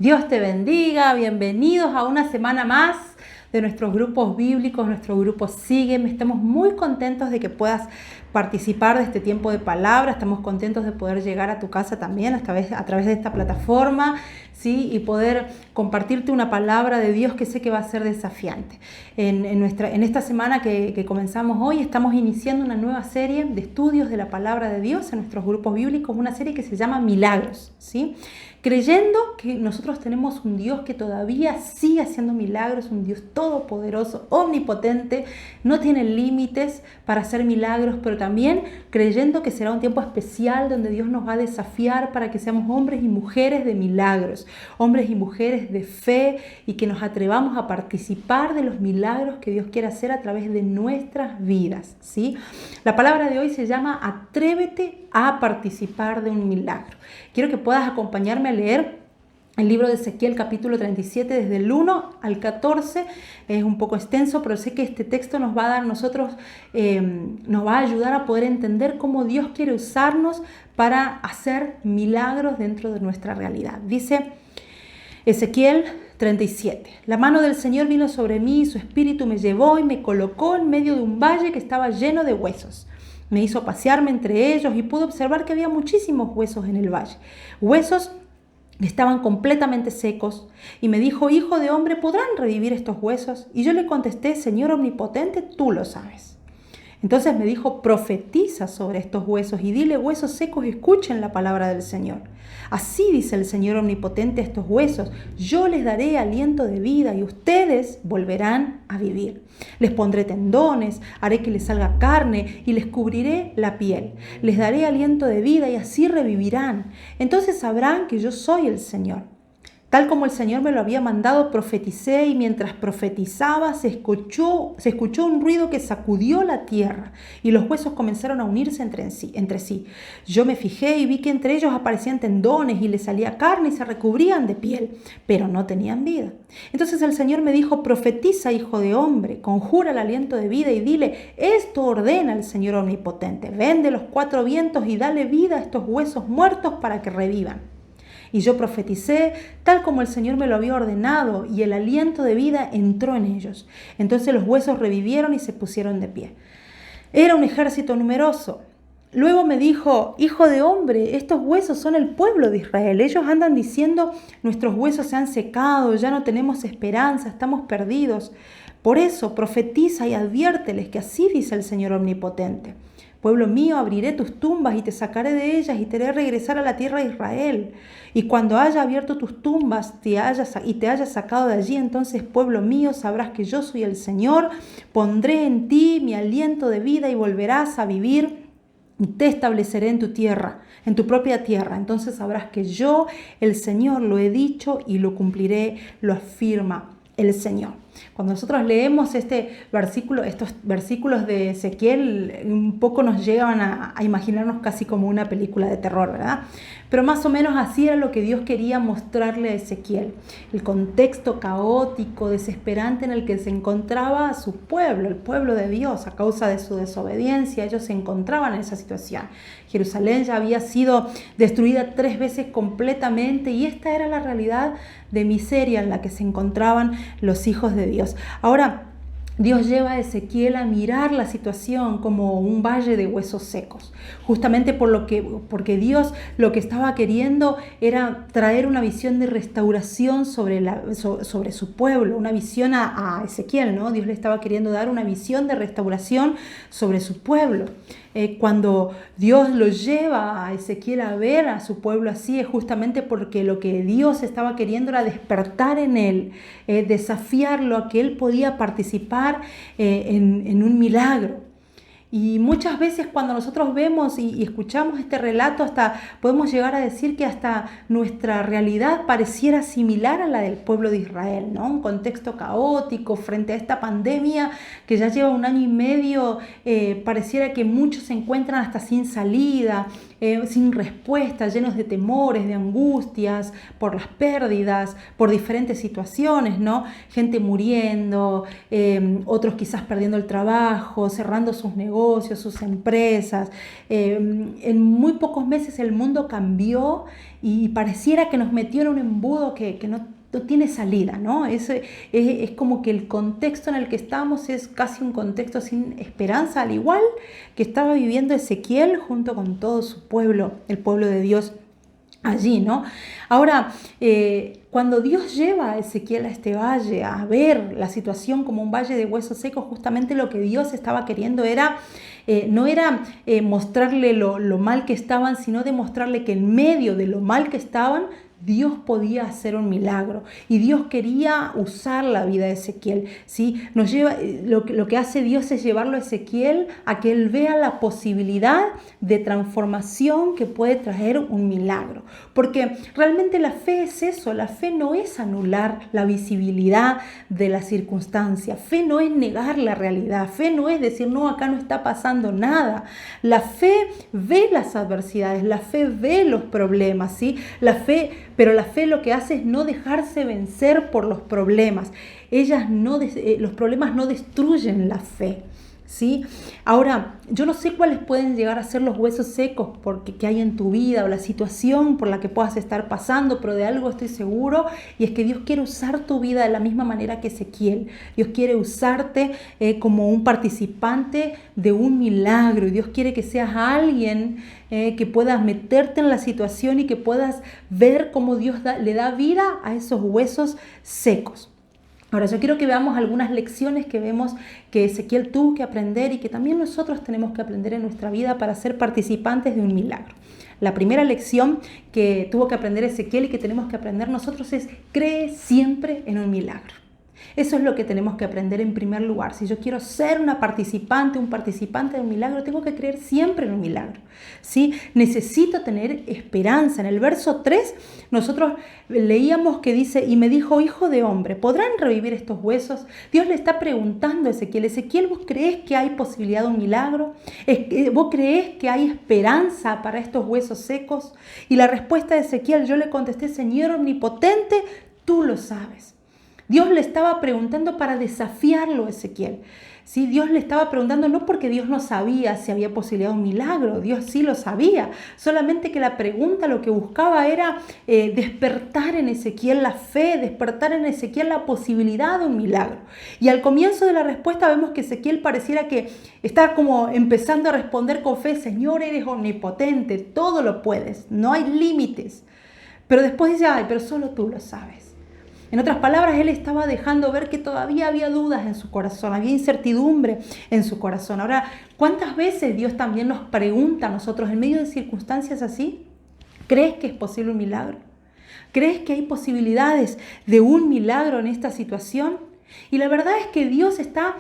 Dios te bendiga, bienvenidos a una semana más de nuestros grupos bíblicos, nuestro grupo Sígueme. Estamos muy contentos de que puedas participar de este tiempo de palabra, estamos contentos de poder llegar a tu casa también a través de esta plataforma, ¿sí? Y poder compartirte una palabra de Dios que sé que va a ser desafiante. En esta semana que comenzamos hoy, estamos iniciando una nueva serie de estudios de la palabra de Dios en nuestros grupos bíblicos, una serie que se llama Milagros, ¿sí? Creyendo que nosotros tenemos un Dios que todavía sigue haciendo milagros, un Dios todopoderoso, omnipotente, no tiene límites para hacer milagros, pero también creyendo que será un tiempo especial donde Dios nos va a desafiar para que seamos hombres y mujeres de milagros, hombres y mujeres de fe y que nos atrevamos a participar de los milagros que Dios quiere hacer a través de nuestras vidas, ¿sí? La palabra de hoy se llama Atrévete a participar de un milagro. Quiero que puedas acompañarme a leer el libro de Ezequiel capítulo 37 desde el 1 al 14. Es un poco extenso, pero sé que este texto nos va a dar nos va a ayudar a poder entender cómo Dios quiere usarnos para hacer milagros dentro de nuestra realidad. Dice Ezequiel 37. La mano del Señor vino sobre mí, su espíritu me llevó y me colocó en medio de un valle que estaba lleno de huesos. Me hizo pasearme entre ellos y pude observar que había muchísimos huesos en el valle. Huesos que estaban completamente secos. Y me dijo: hijo de hombre, ¿podrán revivir estos huesos? Y yo le contesté: Señor omnipotente, tú lo sabes. Entonces me dijo: profetiza sobre estos huesos y dile: huesos secos, escuchen la palabra del Señor. Así dice el Señor omnipotente a estos huesos: yo les daré aliento de vida y ustedes volverán a vivir. Les pondré tendones, haré que les salga carne y les cubriré la piel. Les daré aliento de vida y así revivirán. Entonces sabrán que yo soy el Señor. Tal como el Señor me lo había mandado, profeticé, y mientras profetizaba se escuchó un ruido que sacudió la tierra y los huesos comenzaron a unirse entre sí. Yo me fijé y vi que entre ellos aparecían tendones y les salía carne y se recubrían de piel, pero no tenían vida. Entonces el Señor me dijo: profetiza, hijo de hombre, conjura el aliento de vida y dile: esto ordena el Señor omnipotente, ven de los cuatro vientos y dale vida a estos huesos muertos para que revivan. Y yo profeticé tal como el Señor me lo había ordenado, y el aliento de vida entró en ellos. Entonces los huesos revivieron y se pusieron de pie. Era un ejército numeroso. Luego me dijo: hijo de hombre, estos huesos son el pueblo de Israel. Ellos andan diciendo: nuestros huesos se han secado, ya no tenemos esperanza, estamos perdidos. Por eso profetiza y adviérteles que así dice el Señor omnipotente: pueblo mío, abriré tus tumbas y te sacaré de ellas y te haré regresar a la tierra de Israel. Y cuando haya abierto tus tumbas y te haya sacado de allí, entonces, pueblo mío, sabrás que yo soy el Señor. Pondré en ti mi aliento de vida y volverás a vivir. Y te estableceré en tu tierra, en tu propia tierra. Entonces sabrás que yo, el Señor, lo he dicho y lo cumpliré, lo afirma el Señor. Cuando nosotros leemos estos versículos de Ezequiel, un poco nos llevan a imaginarnos casi como una película de terror, ¿verdad? Pero más o menos así era lo que Dios quería mostrarle a Ezequiel. El contexto caótico, desesperante en el que se encontraba a su pueblo, el pueblo de Dios, a causa de su desobediencia. Ellos se encontraban en esa situación. Jerusalén ya había sido destruida 3 veces completamente, y esta era la realidad de miseria en la que se encontraban los hijos de Dios. Ahora, Dios lleva a Ezequiel a mirar la situación como un valle de huesos secos, justamente porque Dios lo que estaba queriendo era traer una visión de restauración sobre su pueblo, una visión a Ezequiel, ¿no? Dios le estaba queriendo dar una visión de restauración sobre su pueblo. Cuando Dios lo lleva a Ezequiel a ver a su pueblo así, es justamente porque lo que Dios estaba queriendo era despertar en él, desafiarlo a que él podía participar en un milagro. Y muchas veces cuando nosotros vemos y escuchamos este relato, hasta podemos llegar a decir que hasta nuestra realidad pareciera similar a la del pueblo de Israel, ¿no? Un contexto caótico frente a esta pandemia que ya lleva 1 año y medio, pareciera que muchos se encuentran hasta sin salida, sin respuesta, llenos de temores, de angustias, por las pérdidas, por diferentes situaciones, ¿no? Gente muriendo, otros quizás perdiendo el trabajo, cerrando sus negocios, sus empresas. En muy pocos meses el mundo cambió y pareciera que nos metió en un embudo que no tiene salida, ¿no? Es como que el contexto en el que estamos es casi un contexto sin esperanza, al igual que estaba viviendo Ezequiel junto con todo su pueblo, el pueblo de Dios allí, ¿no? Ahora, cuando Dios lleva a Ezequiel a este valle, a ver la situación como un valle de huesos secos, justamente lo que Dios estaba queriendo era, no era mostrarle lo mal que estaban, sino demostrarle que en medio de lo mal que estaban, Dios podía hacer un milagro y Dios quería usar la vida de Ezequiel, ¿sí? Lo que hace Dios es llevarlo a Ezequiel a que él vea la posibilidad de transformación que puede traer un milagro. Porque realmente la fe es eso, la fe no es anular la visibilidad de la circunstancia, fe no es negar la realidad, fe no es decir, no, acá no está pasando nada. La fe ve las adversidades, la fe ve los problemas, ¿sí? Pero la fe lo que hace es no dejarse vencer por los problemas. Los problemas no destruyen la fe, ¿sí? Ahora, yo no sé cuáles pueden llegar a ser los huesos secos que hay en tu vida o la situación por la que puedas estar pasando, pero de algo estoy seguro, y es que Dios quiere usar tu vida de la misma manera que Ezequiel. Dios quiere usarte como un participante de un milagro, y Dios quiere que seas alguien que puedas meterte en la situación y que puedas ver cómo Dios le da vida a esos huesos secos. Ahora, yo quiero que veamos algunas lecciones que vemos que Ezequiel tuvo que aprender y que también nosotros tenemos que aprender en nuestra vida para ser participantes de un milagro. La primera lección que tuvo que aprender Ezequiel y que tenemos que aprender nosotros es: cree siempre en un milagro. Eso es lo que tenemos que aprender en primer lugar. Si yo quiero ser un participante de un milagro, tengo que creer siempre en un milagro, ¿sí? Necesito tener esperanza. En el verso 3 nosotros leíamos que dice: y me dijo, hijo de hombre, ¿podrán revivir estos huesos? Dios le está preguntando a Ezequiel: Ezequiel, ¿vos creés que hay posibilidad de un milagro? ¿Vos creés que hay esperanza para estos huesos secos? Y la respuesta de Ezequiel, yo le contesté: Señor omnipotente, tú lo sabes. Dios le estaba preguntando para desafiarlo a Ezequiel, ¿sí? Dios le estaba preguntando no porque Dios no sabía si había posibilidad de un milagro, Dios sí lo sabía, solamente que la pregunta lo que buscaba era despertar en Ezequiel la fe, despertar en Ezequiel la posibilidad de un milagro. Y al comienzo de la respuesta vemos que Ezequiel pareciera que está como empezando a responder con fe: Señor, eres omnipotente, todo lo puedes, no hay límites. Pero después dice: ay, pero solo tú lo sabes. En otras palabras, él estaba dejando ver que todavía había dudas en su corazón, había incertidumbre en su corazón. Ahora, ¿cuántas veces Dios también nos pregunta a nosotros en medio de circunstancias así? ¿Crees que es posible un milagro? ¿Crees que hay posibilidades de un milagro en esta situación? Y la verdad es que Dios está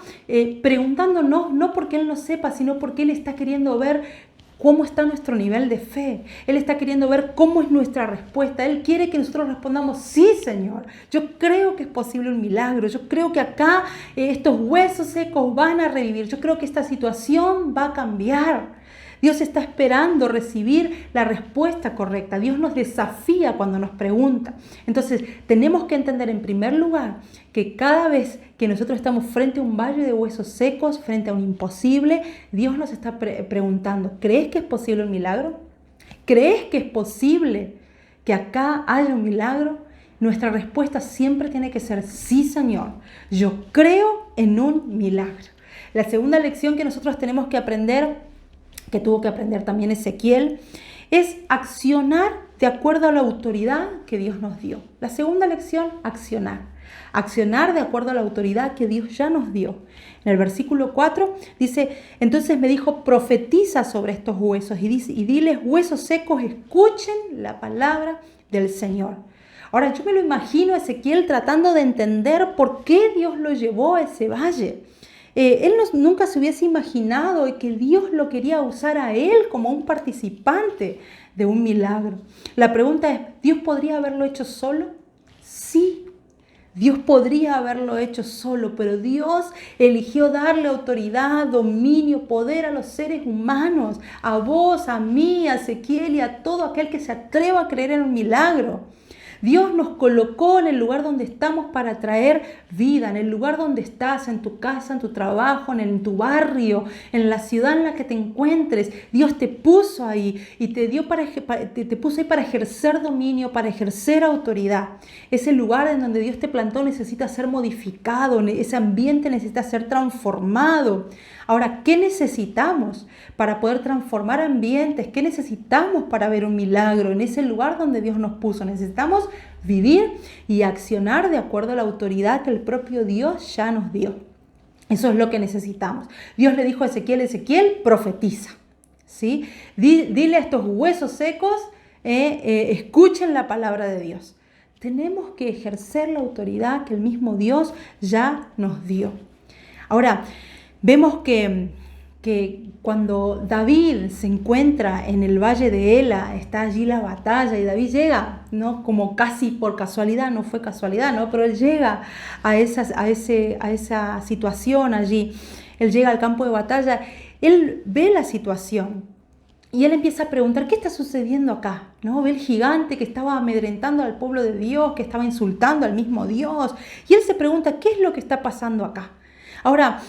preguntándonos, no porque Él no sepa, sino porque Él está queriendo ver cómo está nuestro nivel de fe. Él está queriendo ver cómo es nuestra respuesta. Él quiere que nosotros respondamos: sí, Señor, yo creo que es posible un milagro. Yo creo que acá estos huesos secos van a revivir. Yo creo que esta situación va a cambiar. Dios está esperando recibir la respuesta correcta. Dios nos desafía cuando nos pregunta. Entonces, tenemos que entender en primer lugar que cada vez que nosotros estamos frente a un valle de huesos secos, frente a un imposible, Dios nos está preguntando: ¿crees que es posible un milagro? ¿Crees que es posible que acá haya un milagro? Nuestra respuesta siempre tiene que ser: sí, Señor, yo creo en un milagro. La segunda lección que nosotros tenemos que aprender, que tuvo que aprender también Ezequiel, es accionar de acuerdo a la autoridad que Dios nos dio. La segunda lección: accionar. Accionar de acuerdo a la autoridad que Dios ya nos dio. En el versículo 4 dice: entonces me dijo, profetiza sobre estos huesos y diles: huesos secos, escuchen la palabra del Señor. Ahora, yo me lo imagino a Ezequiel tratando de entender por qué Dios lo llevó a ese valle. Él nunca se hubiese imaginado que Dios lo quería usar a él como un participante de un milagro. La pregunta es: ¿Dios podría haberlo hecho solo? Sí, Dios podría haberlo hecho solo, pero Dios eligió darle autoridad, dominio, poder a los seres humanos, a vos, a mí, a Ezequiel y a todo aquel que se atreva a creer en un milagro. Dios nos colocó en el lugar donde estamos para traer vida, en el lugar donde estás, en tu casa, en tu trabajo, en tu barrio, en la ciudad en la que te encuentres. Dios te puso ahí y te puso ahí para ejercer dominio, para ejercer autoridad. Ese lugar en donde Dios te plantó necesita ser modificado, ese ambiente necesita ser transformado. Ahora, ¿qué necesitamos para poder transformar ambientes? ¿Qué necesitamos para ver un milagro en ese lugar donde Dios nos puso? Necesitamos vivir y accionar de acuerdo a la autoridad que el propio Dios ya nos dio. Eso es lo que necesitamos. Dios le dijo a Ezequiel, profetiza, ¿sí? Dile a estos huesos secos, escuchen la palabra de Dios. Tenemos que ejercer la autoridad que el mismo Dios ya nos dio. Ahora, vemos que cuando David se encuentra en el valle de Ela, está allí la batalla y David llega, ¿no? Como casi por casualidad, no fue casualidad, ¿no? Pero él llega a esa situación allí, él llega al campo de batalla, él ve la situación y él empieza a preguntar, ¿qué está sucediendo acá? ¿No? Ve el gigante que estaba amedrentando al pueblo de Dios, que estaba insultando al mismo Dios, y él se pregunta, ¿qué es lo que está pasando acá? Ahora,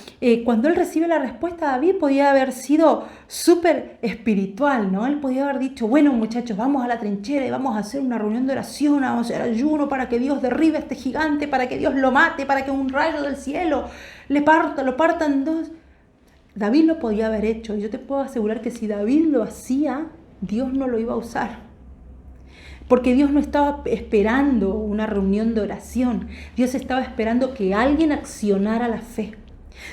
cuando él recibe la respuesta, David podía haber sido súper espiritual, ¿no? Él podía haber dicho, bueno muchachos, vamos a la trinchera y vamos a hacer una reunión de oración, vamos a hacer ayuno para que Dios derribe a este gigante, para que Dios lo mate, para que un rayo del cielo lo parta en dos. David lo podía haber hecho, y yo te puedo asegurar que si David lo hacía, Dios no lo iba a usar. Porque Dios no estaba esperando una reunión de oración. Dios estaba esperando que alguien accionara la fe.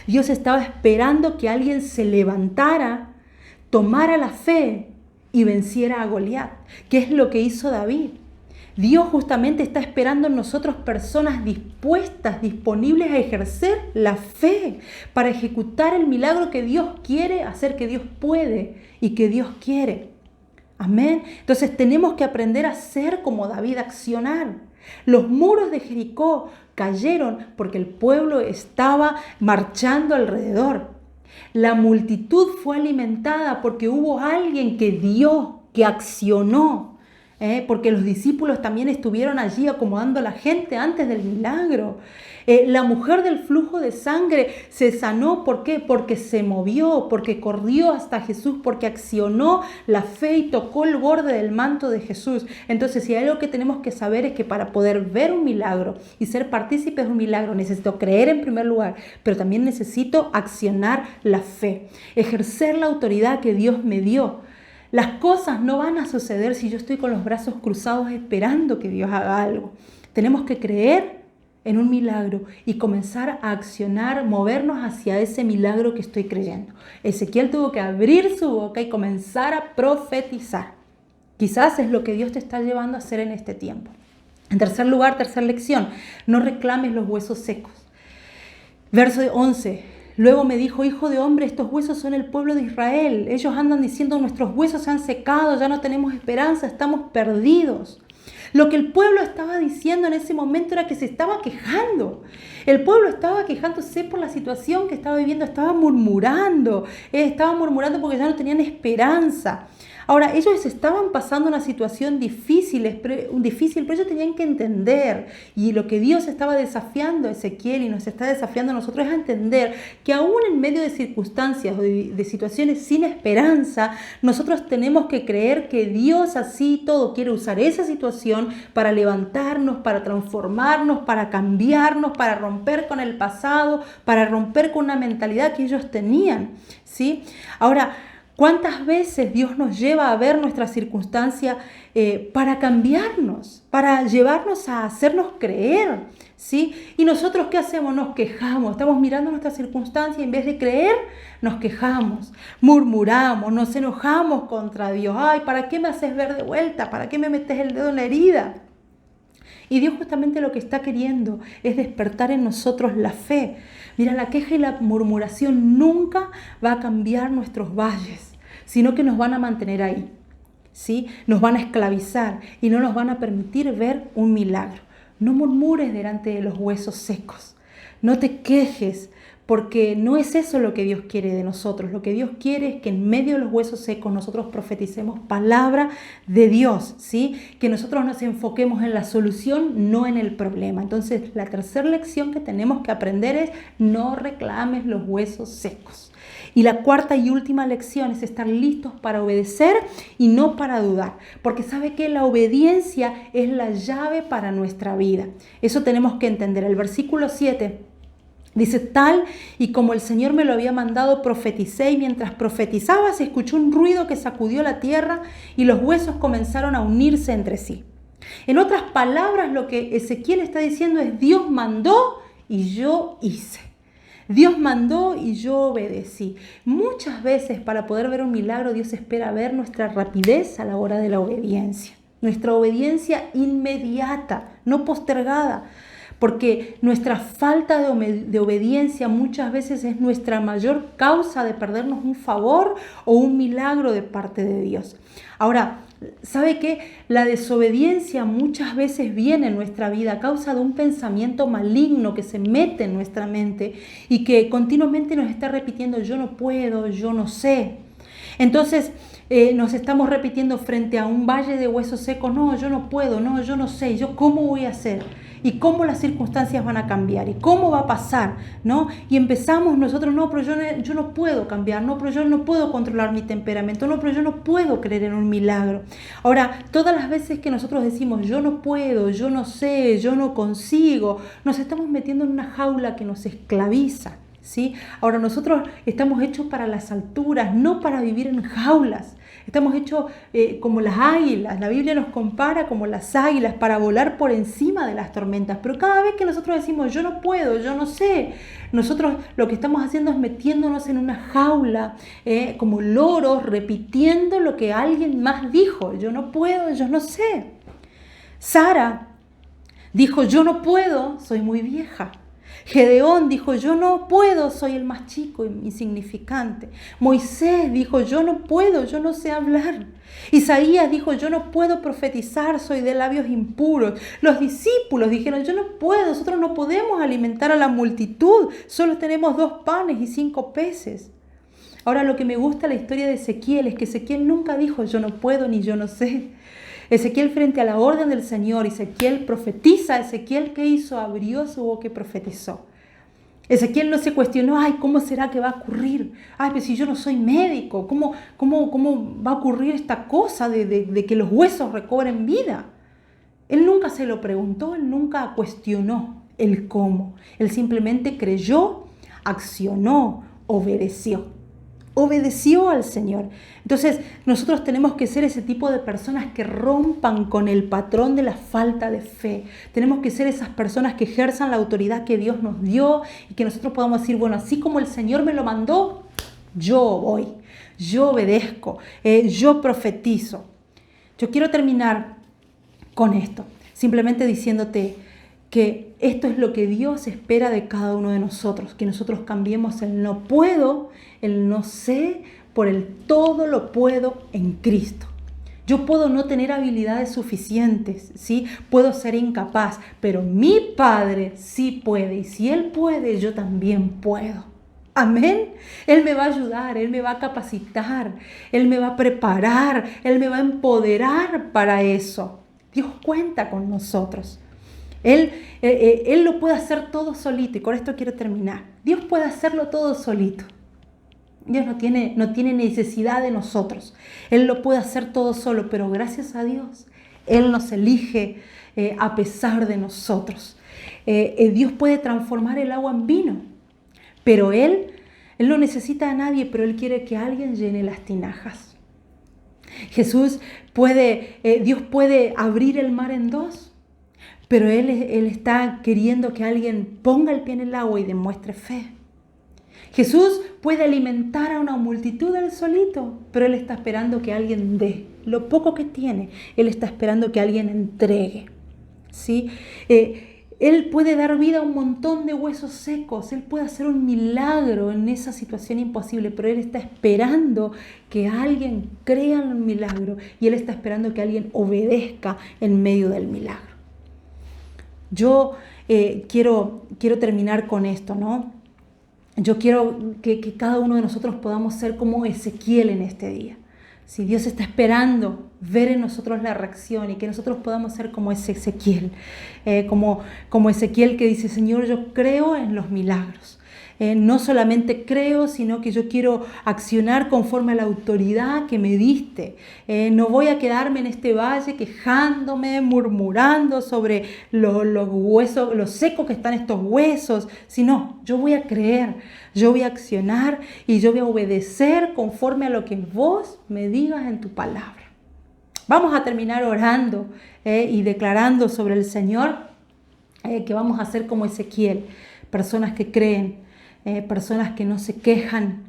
Dios estaba esperando que alguien se levantara, tomara la fe y venciera a Goliat. ¿Qué es lo que hizo David? Dios justamente está esperando en nosotros personas dispuestas, disponibles a ejercer la fe para ejecutar el milagro que Dios quiere hacer, que Dios puede y que Dios quiere. Amén. Entonces tenemos que aprender a ser como David, accionar. Los muros de Jericó cayeron porque el pueblo estaba marchando alrededor. La multitud fue alimentada porque hubo alguien que dio, que accionó. Porque los discípulos también estuvieron allí acomodando a la gente antes del milagro. La mujer del flujo de sangre se sanó, ¿por qué? Porque se movió, porque corrió hasta Jesús, porque accionó la fe y tocó el borde del manto de Jesús. Entonces, si hay algo que tenemos que saber es que para poder ver un milagro y ser partícipes de un milagro, necesito creer en primer lugar, pero también necesito accionar la fe, ejercer la autoridad que Dios me dio. Las cosas no van a suceder si yo estoy con los brazos cruzados esperando que Dios haga algo. Tenemos que creer en un milagro y comenzar a accionar, movernos hacia ese milagro que estoy creyendo. Ezequiel tuvo que abrir su boca y comenzar a profetizar. Quizás es lo que Dios te está llevando a hacer en este tiempo. En tercer lugar, tercera lección, no reclames los huesos secos. Verso 11. Luego me dijo, hijo de hombre, estos huesos son el pueblo de Israel. Ellos andan diciendo, nuestros huesos se han secado, ya no tenemos esperanza, estamos perdidos. Lo que el pueblo estaba diciendo en ese momento era que se estaba quejando. El pueblo estaba quejándose por la situación que estaba viviendo, estaba murmurando porque ya no tenían esperanza. Ahora, ellos estaban pasando una situación difícil, pero ellos tenían que entender, y lo que Dios estaba desafiando a Ezequiel y nos está desafiando a nosotros es a entender que aún en medio de circunstancias o de situaciones sin esperanza, nosotros tenemos que creer que Dios así todo quiere usar esa situación para levantarnos, para transformarnos, para cambiarnos, para romper con el pasado, para romper con una mentalidad que ellos tenían, ¿sí? Ahora, ¿cuántas veces Dios nos lleva a ver nuestra circunstancia para cambiarnos, para llevarnos a hacernos creer? ¿Sí? Y nosotros, ¿qué hacemos? Nos quejamos, estamos mirando nuestra circunstancia y en vez de creer, nos quejamos, murmuramos, nos enojamos contra Dios. Ay, ¿para qué me haces ver de vuelta? ¿Para qué me metes el dedo en la herida? Y Dios justamente lo que está queriendo es despertar en nosotros la fe. Mira, la queja y la murmuración nunca va a cambiar nuestros valles, sino que nos van a mantener ahí, ¿sí? Nos van a esclavizar y no nos van a permitir ver un milagro. No murmures delante de los huesos secos. No te quejes porque no es eso lo que Dios quiere de nosotros. Lo que Dios quiere es que en medio de los huesos secos nosotros profeticemos palabra de Dios, ¿sí? Que nosotros nos enfoquemos en la solución, no en el problema. Entonces, la tercera lección que tenemos que aprender es: no reclames los huesos secos. Y la cuarta y última lección es estar listos para obedecer y no para dudar. Porque sabe que la obediencia es la llave para nuestra vida. Eso tenemos que entender. El versículo 7 dice: tal y como el Señor me lo había mandado, profeticé, y mientras profetizaba se escuchó un ruido que sacudió la tierra y los huesos comenzaron a unirse entre sí. En otras palabras, lo que Ezequiel está diciendo es: Dios mandó y yo hice. Dios mandó y yo obedecí. Muchas veces, para poder ver un milagro, Dios espera ver nuestra rapidez a la hora de la obediencia. Nuestra obediencia inmediata, no postergada. Porque nuestra falta de obediencia muchas veces es nuestra mayor causa de perdernos un favor o un milagro de parte de Dios. Ahora, ¿sabe qué? La desobediencia muchas veces viene en nuestra vida a causa de un pensamiento maligno que se mete en nuestra mente y que continuamente nos está repitiendo: yo no puedo, yo no sé. Entonces, nos estamos repitiendo frente a un valle de huesos secos: no, yo no puedo, no, yo no sé, yo cómo voy a hacer. Y cómo las circunstancias van a cambiar y cómo va a pasar, ¿no? Y empezamos nosotros: no, pero yo no puedo cambiar, no, pero yo no puedo controlar mi temperamento, no, pero yo no puedo creer en un milagro. Ahora, todas las veces que nosotros decimos: yo no puedo, yo no sé, yo no consigo, nos estamos metiendo en una jaula que nos esclaviza, ¿sí? Ahora, nosotros estamos hechos para las alturas, no para vivir en jaulas. Estamos hechos como las águilas. La Biblia nos compara como las águilas para volar por encima de las tormentas. Pero cada vez que nosotros decimos: yo no puedo, yo no sé, nosotros lo que estamos haciendo es metiéndonos en una jaula como loros, repitiendo lo que alguien más dijo: yo no puedo, yo no sé. Sara dijo: yo no puedo, soy muy vieja. Gedeón dijo: yo no puedo, soy el más chico y insignificante. Moisés dijo: yo no puedo, yo no sé hablar. Isaías dijo: yo no puedo profetizar, soy de labios impuros. Los discípulos dijeron: yo no puedo, nosotros no podemos alimentar a la multitud, solo tenemos 2 panes y 5 peces. Ahora, lo que me gusta de la historia de Ezequiel es que Ezequiel nunca dijo: yo no puedo ni yo no sé. Ezequiel, frente a la orden del Señor, Ezequiel profetiza. Ezequiel, ¿qué hizo? Abrió su boca y profetizó. Ezequiel no se cuestionó: ay, ¿cómo será que va a ocurrir? Ay, pero si yo no soy médico, ¿cómo va a ocurrir esta cosa de que los huesos recobren vida? Él nunca se lo preguntó, él nunca cuestionó el cómo. Él simplemente creyó, accionó, obedeció. Obedeció al Señor. Entonces, nosotros tenemos que ser ese tipo de personas que rompan con el patrón de la falta de fe. Tenemos que ser esas personas que ejerzan la autoridad que Dios nos dio y que nosotros podamos decir: bueno, así como el Señor me lo mandó, yo voy, yo obedezco, yo profetizo. Yo quiero terminar con esto, simplemente diciéndote que esto es lo que Dios espera de cada uno de nosotros, que nosotros cambiemos el no puedo, el no sé, por el todo lo puedo en Cristo. Yo puedo no tener habilidades suficientes, ¿sí? Puedo ser incapaz, pero mi Padre sí puede, y si Él puede, yo también puedo. Amén. Él me va a ayudar, Él me va a capacitar, Él me va a preparar, Él me va a empoderar para eso. Dios cuenta con nosotros. Él lo puede hacer todo solito, y con esto quiero terminar. Dios puede hacerlo todo solito. Dios no tiene necesidad de nosotros. Él lo puede hacer todo solo, pero gracias a Dios, Él nos elige a pesar de nosotros. Dios puede transformar el agua en vino, pero Él no necesita a nadie, pero Él quiere que alguien llene las tinajas. Dios puede abrir el mar en 2. Pero Él está queriendo que alguien ponga el pie en el agua y demuestre fe. Jesús puede alimentar a una multitud Él solito, pero Él está esperando que alguien dé lo poco que tiene. Él está esperando que alguien entregue, ¿sí? Él puede dar vida a un montón de huesos secos. Él puede hacer un milagro en esa situación imposible, pero Él está esperando que alguien crea en un milagro y Él está esperando que alguien obedezca en medio del milagro. Yo quiero terminar con esto, ¿no? yo quiero que cada uno de nosotros podamos ser como Ezequiel en este día. Si Dios está esperando ver en nosotros la reacción y que nosotros podamos ser como ese Ezequiel, como Ezequiel que dice, Señor, yo creo en los milagros. No solamente creo, sino que yo quiero accionar conforme a la autoridad que me diste. No voy a quedarme en este valle quejándome, murmurando sobre los huesos, lo seco que están estos huesos, sino yo voy a creer, yo voy a accionar y yo voy a obedecer conforme a lo que vos me digas en tu palabra. Vamos a terminar orando y declarando sobre el Señor que vamos a ser como Ezequiel, personas que creen, personas que no se quejan,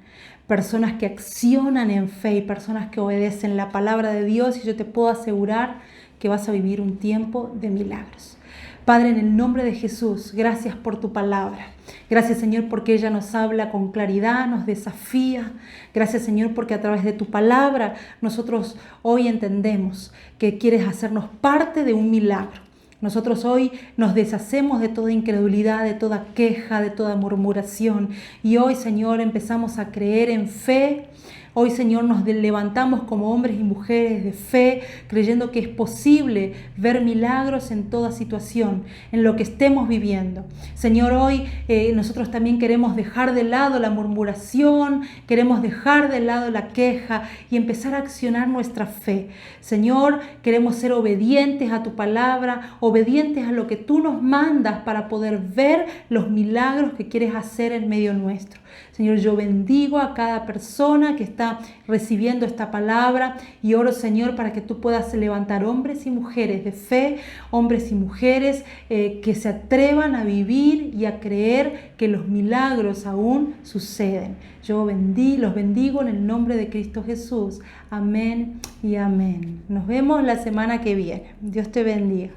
personas que accionan en fe y personas que obedecen la palabra de Dios, y yo te puedo asegurar que vas a vivir un tiempo de milagros. Padre, en el nombre de Jesús, gracias por tu palabra. Gracias, Señor, porque ella nos habla con claridad, nos desafía. Gracias, Señor, porque a través de tu palabra nosotros hoy entendemos que quieres hacernos parte de un milagro. Nosotros hoy nos deshacemos de toda incredulidad, de toda queja, de toda murmuración. Y hoy, Señor, empezamos a creer en fe. Hoy, Señor, nos levantamos como hombres y mujeres de fe, creyendo que es posible ver milagros en toda situación, en lo que estemos viviendo. Señor, hoy nosotros también queremos dejar de lado la murmuración, queremos dejar de lado la queja y empezar a accionar nuestra fe. Señor, queremos ser obedientes a tu palabra, obedientes a lo que tú nos mandas para poder ver los milagros que quieres hacer en medio nuestro. Señor, yo bendigo a cada persona que está recibiendo esta palabra y oro, Señor, para que tú puedas levantar hombres y mujeres de fe, hombres y mujeres que se atrevan a vivir y a creer que los milagros aún suceden. Yo los bendigo en el nombre de Cristo Jesús. Amén y amén. Nos vemos la semana que viene. Dios te bendiga.